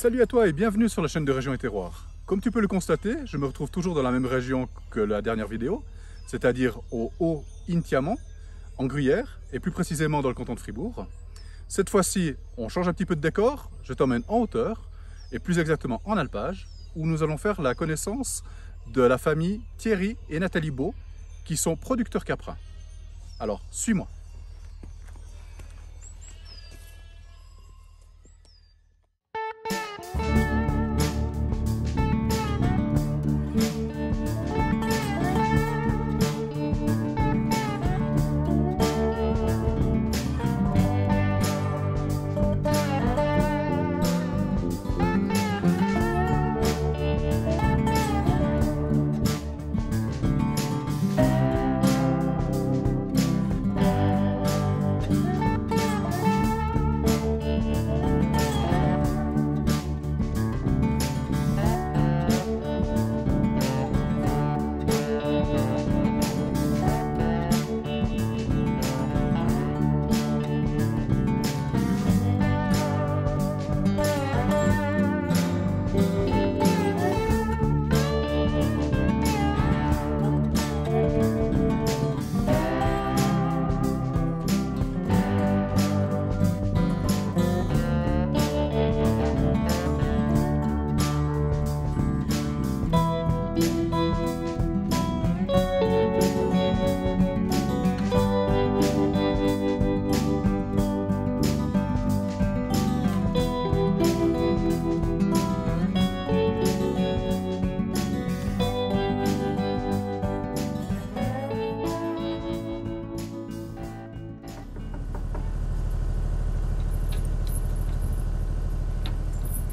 Salut à toi et bienvenue sur la chaîne de Région et Terroir. Comme tu peux le constater, je me retrouve toujours dans la même région que la dernière vidéo, c'est-à-dire au Haut-Intiamont, en Gruyère, et plus précisément dans le canton de Fribourg. Cette fois-ci, on change un petit peu de décor, je t'emmène en hauteur, et plus exactement en alpage, où nous allons faire la connaissance de la famille Thierry et Nathalie Beau, qui sont producteurs caprins. Alors, suis-moi.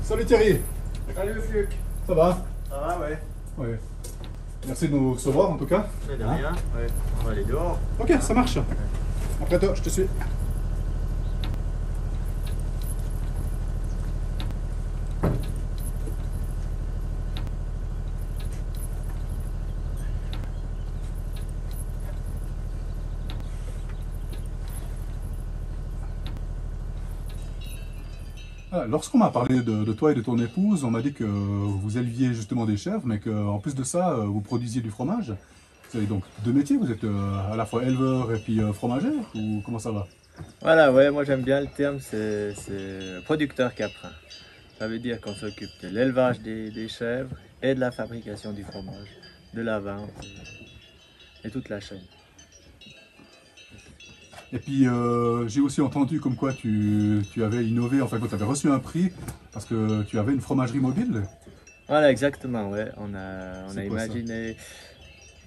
Salut Thierry. Salut Fluc. Ça va? Ça va, ouais. Ouais. Merci de nous recevoir en tout cas. Mais de rien, ouais. On va aller dehors. Ok, ça marche. Après toi, je te suis. Lorsqu'on m'a parlé de toi et de ton épouse, on m'a dit que vous éleviez justement des chèvres, mais qu'en plus de ça, vous produisiez du fromage. Vous avez donc deux métiers, vous êtes à la fois éleveur et puis fromager, ou comment ça va? Voilà, ouais, moi j'aime bien le terme, c'est producteur caprin. Ça veut dire qu'on s'occupe de l'élevage des chèvres et de la fabrication du fromage, de la vente et toute la chaîne. Et puis j'ai aussi entendu comme quoi tu avais innové, enfin quand tu avais reçu un prix parce que tu avais une fromagerie mobile. Voilà, exactement, ouais. On C'est a quoi ça? imaginé.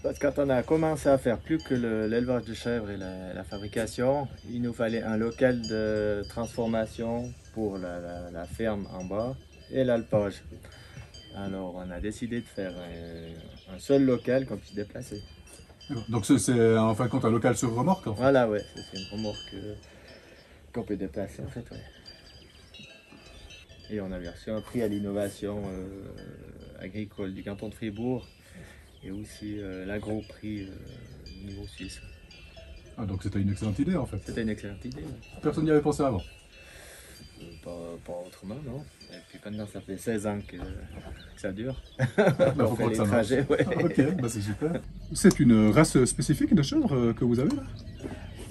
Parce que quand on a commencé à faire plus que l'élevage de chèvres et la fabrication, il nous fallait un local de transformation pour la ferme en bas et l'alpage. Alors on a décidé de faire un seul local qu'on puisse déplacer. Donc c'est en fin de compte un local sur remorque en fait. Voilà, ouais, c'est une remorque qu'on peut déplacer en fait, ouais. Et on avait reçu un prix à l'innovation agricole du canton de Fribourg et aussi l'agro prix niveau suisse. Ah, donc c'était une excellente idée en fait. C'était une excellente idée. Ouais. Personne n'y avait pensé avant. Pas autrement, non. Et puis maintenant, ça fait 16 ans que ça dure. Bah, On faut fait croire que les ça marche. trajets, ouais. Ah, ok, bah, c'est super. C'est une race spécifique de chèvre que vous avez là?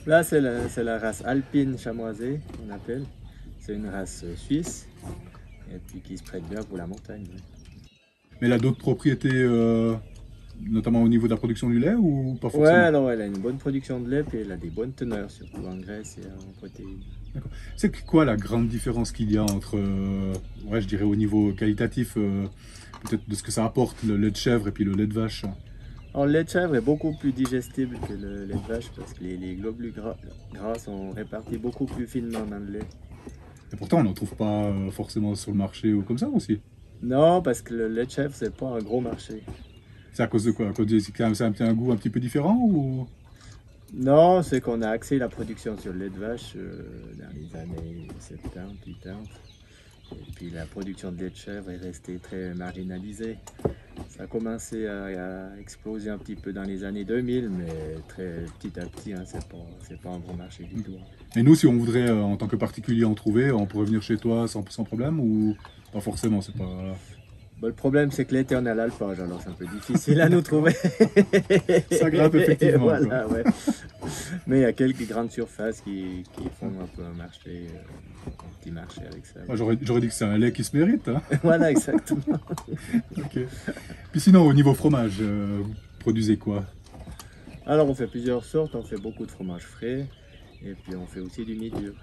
Là, c'est la race alpine chamoisée, on appelle. C'est une race suisse, et puis qui se prête bien pour la montagne. Ouais. Mais elle a d'autres propriétés, notamment au niveau de la production du lait ou pas Ouais, forcément? alors elle a une bonne production de lait, puis elle a des bonnes teneurs, surtout en graisse et en protéines. D'accord. C'est quoi la grande différence qu'il y a entre, ouais, je dirais au niveau qualitatif, peut-être de ce que ça apporte le lait de chèvre et puis le lait de vache? Alors, le lait de chèvre est beaucoup plus digestible que le lait de vache parce que les globules gras sont répartis beaucoup plus finement dans le lait. Et pourtant, on n'en trouve pas forcément sur le marché ou comme ça aussi. Non, parce que le lait de chèvre, c'est pas un gros marché. C'est à cause de quoi? À cause c'est un goût un petit peu différent ou? Non, c'est qu'on a axé la production sur le lait de vache dans les années 70, 80. Et puis la production de lait de chèvre est restée très marginalisée. Ça a commencé à exploser un petit peu dans les années 2000, mais très petit à petit, hein, c'est pas un gros marché du tout. Et nous, si on voudrait, en tant que particulier, en trouver, on pourrait venir chez toi sans problème ou Pas forcément, c'est pas... Bon, le problème, c'est que l'été, on a l'alpage, alors c'est un peu difficile à nous trouver. Ça grimpe effectivement. Voilà, ouais. Mais il y a quelques grandes surfaces qui font un peu un marché, un petit marché avec ça. Moi, j'aurais dit que c'est un lait qui se mérite. Hein. Voilà, exactement. Ok. Puis sinon, au niveau fromage, vous produisez quoi? Alors, on fait plusieurs sortes. On fait beaucoup de fromage frais. Et puis, on fait aussi du mie dur.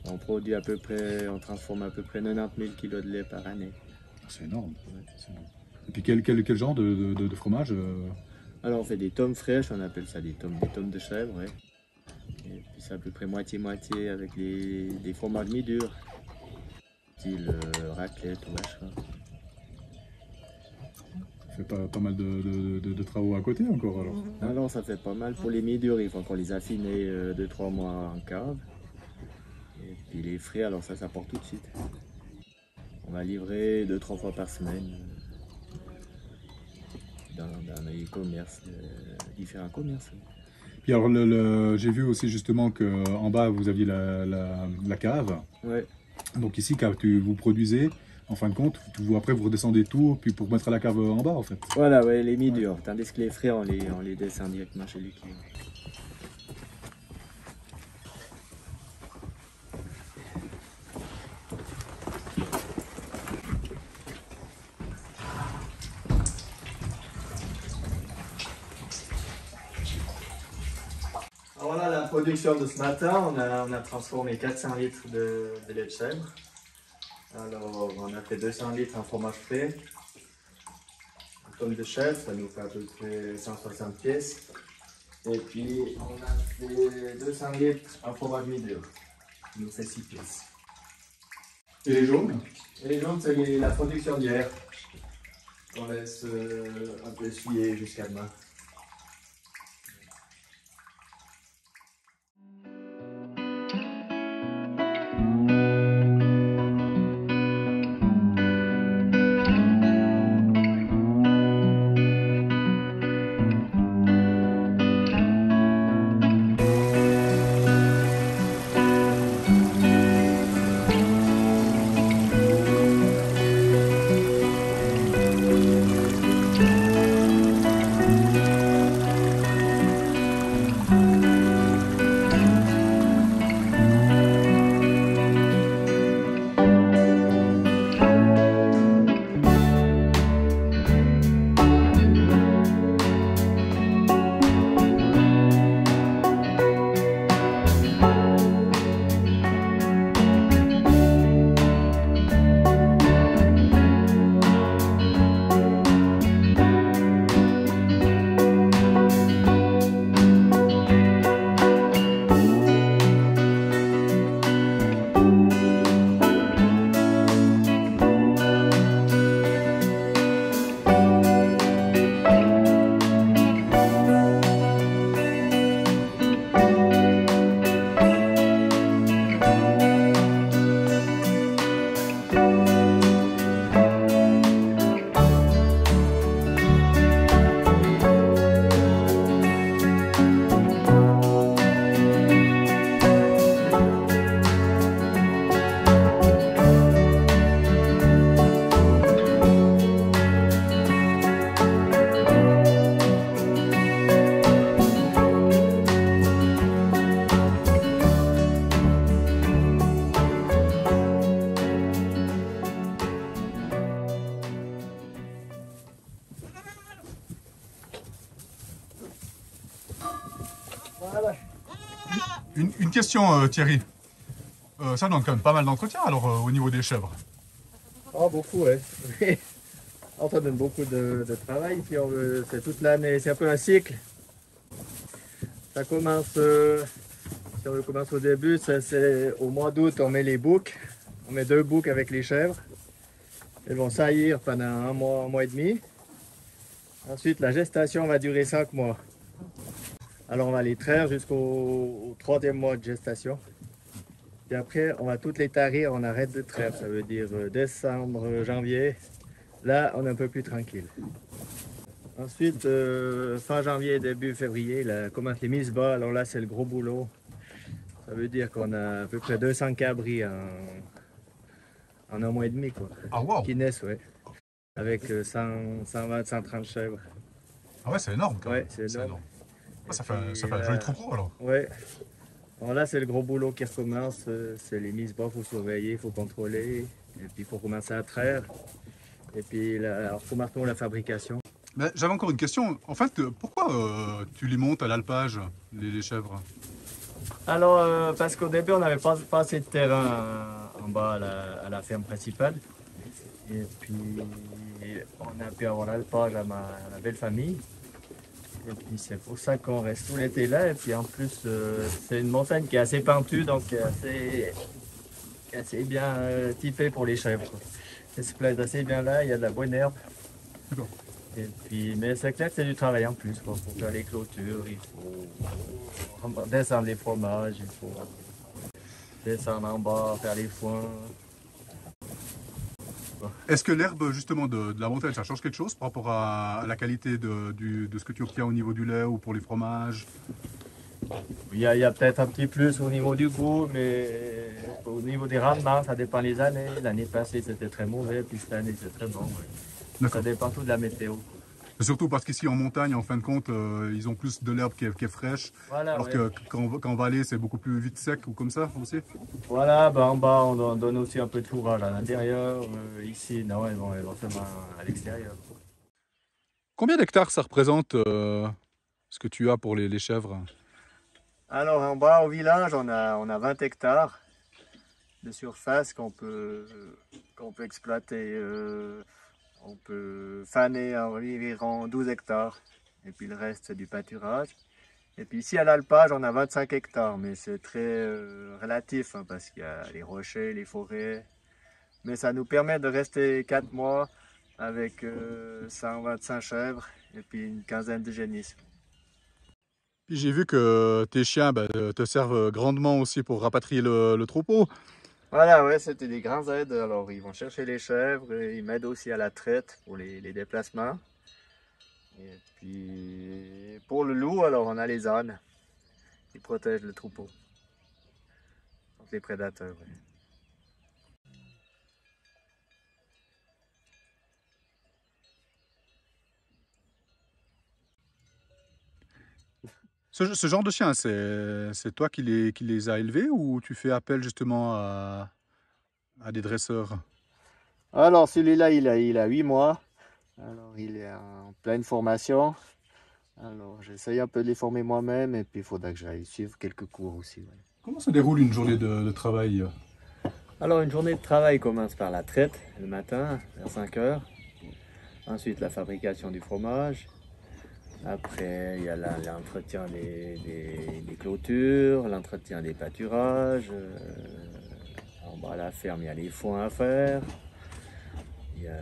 On produit à peu près, on transforme à peu près 90 000 kg de lait par année. C'est énorme. Ouais. Et puis quel genre de fromage Alors on fait des tomes fraîches, on appelle ça des tomes de chèvre. Ouais. Et puis c'est à peu près moitié-moitié avec des fromages mi-durs, style raclette ou vacherin. Ça fait pas mal de travaux à côté encore alors. Alors ça fait pas mal. Pour les mi-durs, il faut encore les affiner 2-3 mois en cave. Et puis les frais, alors ça part tout de suite. On va livrer 2-3 fois par semaine dans les commerces, différents commerces. Puis alors, j'ai vu aussi justement qu'en bas, vous aviez la cave. Ouais. Donc ici, vous produisez, en fin de compte, après vous redescendez tout, puis pour mettre à la cave en bas en fait. Voilà, ouais, les mi-durs. Tandis que les frais, on les descend directement chez les clients. Voilà la production de ce matin. On a transformé 400 litres de lait de chèvre. Alors, on a fait 200 litres en fromage frais. Une tonne de chèvre, ça nous fait à peu près 160 pièces. Et puis, on a fait 200 litres en fromage mi-dur. Ça nous fait 6 pièces. Et les jaunes? Et les jaunes, c'est la production d'hier. On laisse un peu essuyer jusqu'à demain. Voilà. Une question, Thierry. Ça demande quand même pas mal d'entretien alors au niveau des chèvres. Oh, beaucoup, ouais. On ça donne beaucoup de travail. Puis c'est toute l'année, c'est un peu un cycle. Ça commence, si on commence au début, c'est au mois d'août, on met les boucs. On met 2 boucs avec les chèvres. Elles vont saillir pendant un mois et demi. Ensuite, la gestation va durer 5 mois. Alors, on va les traire jusqu'au 3e mois de gestation. Puis après, on va toutes les tarir, on arrête de traire. Ça veut dire décembre, janvier. Là, on est un peu plus tranquille. Ensuite, fin janvier, début février, là, commence les mises bas. Alors là, c'est le gros boulot. Ça veut dire qu'on a à peu près 200 cabris en un mois et demi, quoi. Ah wow. Qui naissent, ouais. Avec 120, 130 chèvres. Ah ouais, c'est énorme quand même. Ouais, c'est énorme. Ah, ça Et fait puis, un joli troupeau alors. Ouais. Bon, là, c'est le gros boulot qui recommence. C'est les mises bas, il faut surveiller, il faut contrôler. Et puis, il faut commencer à traire. Et puis, alors, faut maintenant la fabrication. Mais j'avais encore une question. En fait, pourquoi tu les montes à l'alpage, les chèvres? Alors, parce qu'au début, on n'avait pas assez de terrain en bas à la ferme principale. Et puis, on a pu avoir l'alpage à ma belle famille. Et puis, c'est pour ça qu'on reste tout l'été là. Et puis, en plus, c'est une montagne qui est assez pentue, donc assez bien typée pour les chèvres, quoi. Elles se plaisent assez bien là, il y a de la bonne herbe. D'accord. Et puis, mais c'est clair que c'est du travail en plus, quoi. Pour faire les clôtures, il faut descendre les fromages, il faut descendre en bas, faire les foins. Est-ce que l'herbe justement de la montagne, ça change quelque chose par rapport à la qualité de ce que tu obtiens au niveau du lait ou pour les fromages? Il y a peut-être un petit plus au niveau du goût, mais au niveau des rendements, ça dépend les années. L'année passée, c'était très mauvais, puis cette année, c'est très bon. Ouais. Ça dépend tout de la météo. Surtout parce qu'ici en montagne, en fin de compte, ils ont plus de l'herbe qui est fraîche, Voilà, alors ouais. que quand en vallée, c'est beaucoup plus vite sec ou comme ça aussi. Voilà, ben en bas, on donne aussi un peu de fourrage à l'intérieur. Ici, non, elles vont seulement à l'extérieur. Combien d'hectares ça représente ce que tu as pour les chèvres? Alors en bas au village, on a 20 hectares de surface qu'on peut exploiter. On peut faner environ 12 hectares. Et puis le reste, c'est du pâturage. Et puis ici à l'alpage, on a 25 hectares, mais c'est très relatif hein, parce qu'il y a les rochers, les forêts. Mais ça nous permet de rester 4 mois avec 125 chèvres et puis une quinzaine de génisses. Puis j'ai vu que tes chiens te servent grandement aussi pour rapatrier le troupeau. Voilà, ouais, c'était des grands aides. Alors, ils vont chercher les chèvres, et ils m'aident aussi à la traite pour les déplacements. Et puis, pour le loup, alors on a les ânes qui protègent le troupeau contre les prédateurs. Ouais. Ce genre de chien, c'est toi qui les as élevés ou tu fais appel justement à des dresseurs? Alors, celui-là, il a 8 mois. Alors, il est en pleine formation. Alors, j'essaye un peu de les former moi-même et puis il faudra que j'aille suivre quelques cours aussi. Ouais. Comment se déroule une journée de travail? Alors, une journée de travail commence par la traite le matin vers 5 heures. Ensuite, la fabrication du fromage. Après, il y a l'entretien des clôtures, l'entretien des pâturages. En bas à la ferme, il y a les foins à faire. Il y a,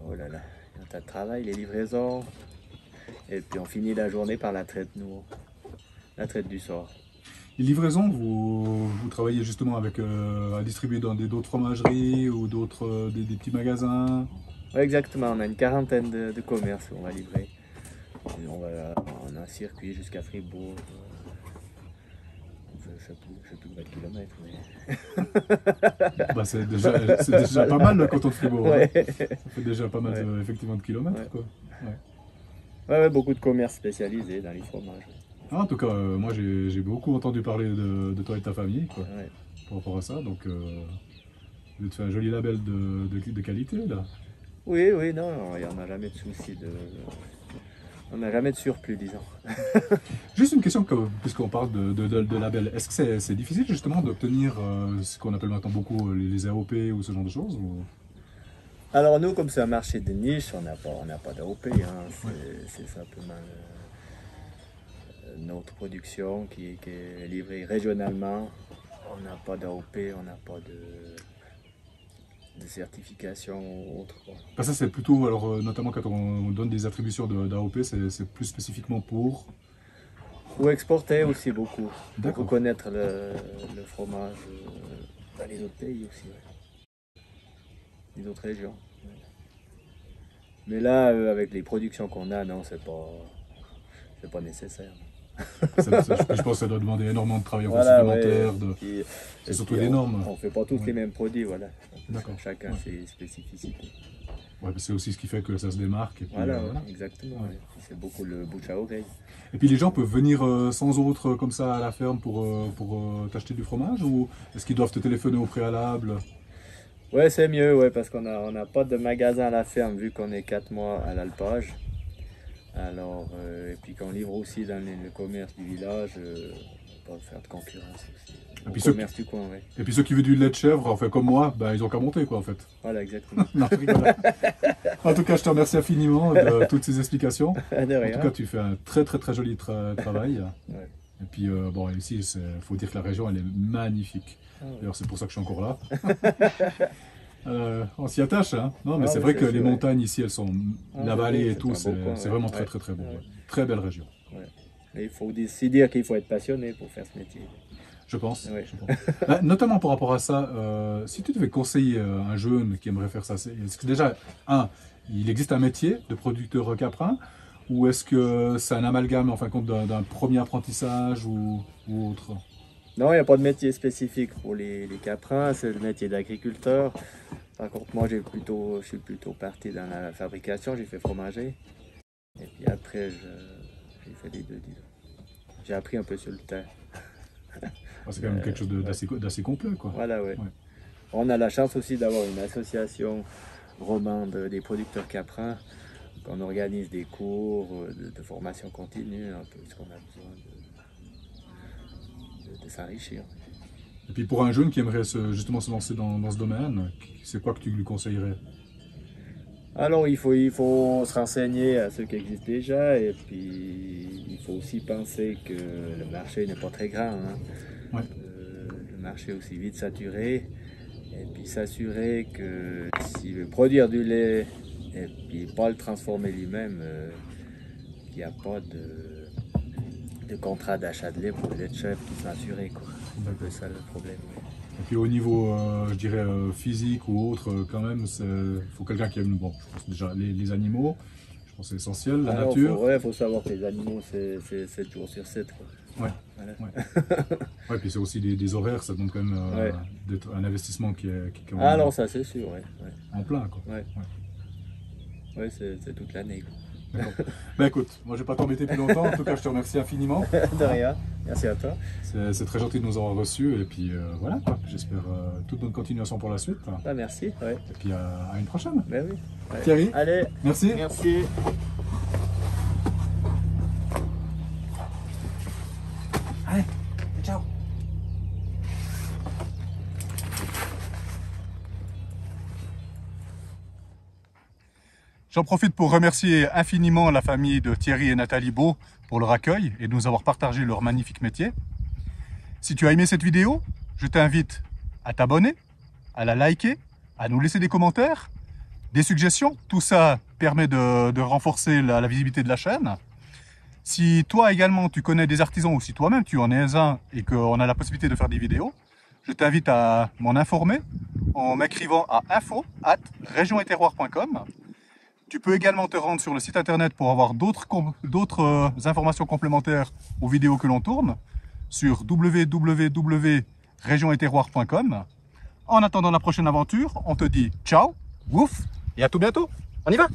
oh là là, il y a un tas de travail, les livraisons. Et puis on finit la journée par la traite, nous, la traite du soir. Les livraisons, vous travaillez justement avec à distribuer dans d'autres fromageries ou d'autres des petits magasins? Ouais, exactement, on a une quarantaine de commerces où on va livrer. Et on a un circuit jusqu'à Fribourg. Je ne sais plus combien de kilomètres. Mais... Bah, c'est déjà pas mal le canton de Fribourg. Ouais. Hein. Ça fait déjà pas mal Ouais. effectivement de kilomètres. Ouais. Quoi. Ouais, beaucoup de commerces spécialisés dans les fromages. Ah, en tout cas, moi j'ai beaucoup entendu parler de toi et de ta famille quoi, Ouais. par rapport à ça. Donc, vous êtes fait un joli label de qualité là. Oui, oui, non, il n'y en a jamais de souci on n'a jamais de surplus, disons. Juste une question, puisqu'on parle de label. Est-ce que c'est difficile justement d'obtenir ce qu'on appelle maintenant beaucoup les AOP ou ce genre de choses ou... Alors nous, comme c'est un marché de niche, on n'a pas d'AOP. Hein. C'est simplement notre production qui est livrée régionalement. On n'a pas d'AOP, on n'a pas de certification ou autre. Quoi. Bah ça c'est plutôt, alors notamment quand on donne des attributions d'AOP, c'est plus spécifiquement pour... Ou exporter aussi beaucoup. Pour D'accord. reconnaître le fromage dans les autres pays aussi. Ouais. Les autres régions. Ouais. Mais là, avec les productions qu'on a, non, c'est pas nécessaire. Je pense que ça doit demander énormément de travail Voilà, supplémentaire. ouais. C'est surtout puis des normes. On ne fait pas tous Ouais. les mêmes produits, voilà. D'accord. Chacun Ouais. ses spécificités. Ouais, c'est aussi ce qui fait que ça se démarque. Et puis, Voilà, voilà. exactement. Ouais. Ouais. C'est beaucoup le bouche à oreille. Et puis les gens peuvent venir sans autre comme ça à la ferme pour t'acheter du fromage, ou est-ce qu'ils doivent te téléphoner au préalable? Ouais, c'est mieux, ouais, parce qu'on n'a pas de magasin à la ferme vu qu'on est 4 mois à l'alpage. Alors, et puis qu'on livre aussi dans le commerce du village, on peut faire de concurrence aussi. Au puis commerce du coin, ouais. Et puis ceux qui veulent du lait de chèvre, enfin comme moi, bah, ils ont qu'à monter quoi en fait. Voilà, exactement. Non, je rigole. En tout cas, je te remercie infiniment de toutes ces explications. De En rien. tout cas, tu fais un très joli travail. Ouais. Et puis bon, ici, il faut dire que la région, elle est magnifique. Ah ouais. D'ailleurs, c'est pour ça que je suis encore là. On s'y attache, hein. Non, mais Ah, c'est mais vrai c'est que sûr, les ouais. montagnes ici, elles sont Ah, la oui, vallée et c'est tout, un beau coin, c'est ouais. vraiment Ouais. très beau. Ouais. Très belle région, Ouais. Mais il faut aussi dire qu'il faut être passionné pour faire ce métier. je pense. Ouais. je pense. Bah, notamment par rapport à ça, si tu devais conseiller un jeune qui aimerait faire ça, est-ce que déjà, il existe un métier de producteur caprin, ou est-ce que c'est un amalgame en fin de compte d'un premier apprentissage ou autre? Non, il n'y a pas de métier spécifique pour les caprins, c'est le métier d'agriculteur. Par contre, moi, je suis plutôt parti dans la fabrication, j'ai fait fromager. Et puis après, j'ai fait les deux, disons. J'ai appris un peu sur le tas. C'est quand même quelque chose d'assez complet, quoi. Voilà, ouais. Ouais. On a la chance aussi d'avoir une association romande des producteurs caprins. On organise des cours de formation continue, un peu ce qu'on a besoin de s'enrichir. Et puis pour un jeune qui aimerait justement se lancer dans ce domaine, c'est quoi que tu lui conseillerais? Alors il faut se renseigner à ce qui existe déjà, et puis il faut aussi penser que le marché n'est pas très grand. Hein. Ouais. Le marché est aussi vite saturé, et puis s'assurer que s'il veut produire du lait et puis pas le transformer lui-même, qu'il n'y a pas de contrat d'achat de lait pour le lait de chèvre qui soit assuré, quoi. C'est un peu ça le problème. Ouais. Et puis au niveau, je dirais, physique ou autre, quand même, il faut quelqu'un qui aime, bon, je pense déjà les animaux, je pense que c'est essentiel, la nature. Faut savoir que les animaux, c'est 7 jours sur 7. Quoi. Ouais. Voilà. Ouais, puis c'est aussi des horaires, ça demande quand même d'être un investissement qui est quand même Alors ça c'est sûr, ouais. en plein, quoi. Ouais, c'est toute l'année. Quoi. Ben écoute, moi je vais pas t'embêter plus longtemps, en tout cas je te remercie infiniment. De rien, merci à toi. C'est très gentil de nous avoir reçus, et puis voilà, quoi. J'espère toute bonne continuation pour la suite. Bah, merci, ouais. Et puis à une prochaine. Ben oui. Ouais. Thierry, Allez, merci. merci. Allez, ciao. J'en profite pour remercier infiniment la famille de Thierry et Nathalie Beau pour leur accueil et de nous avoir partagé leur magnifique métier. Si tu as aimé cette vidéo, je t'invite à t'abonner, à la liker, à nous laisser des commentaires, des suggestions. Tout ça permet de renforcer la visibilité de la chaîne. Si toi également tu connais des artisans, ou si toi-même tu en es un et qu'on a la possibilité de faire des vidéos, je t'invite à m'en informer en m'écrivant à info@regioneterroir.com. Tu peux également te rendre sur le site internet pour avoir d'autres informations complémentaires aux vidéos que l'on tourne sur www.regioneterroir.com. En attendant la prochaine aventure, on te dit ciao, wouf, et à tout bientôt. On y va!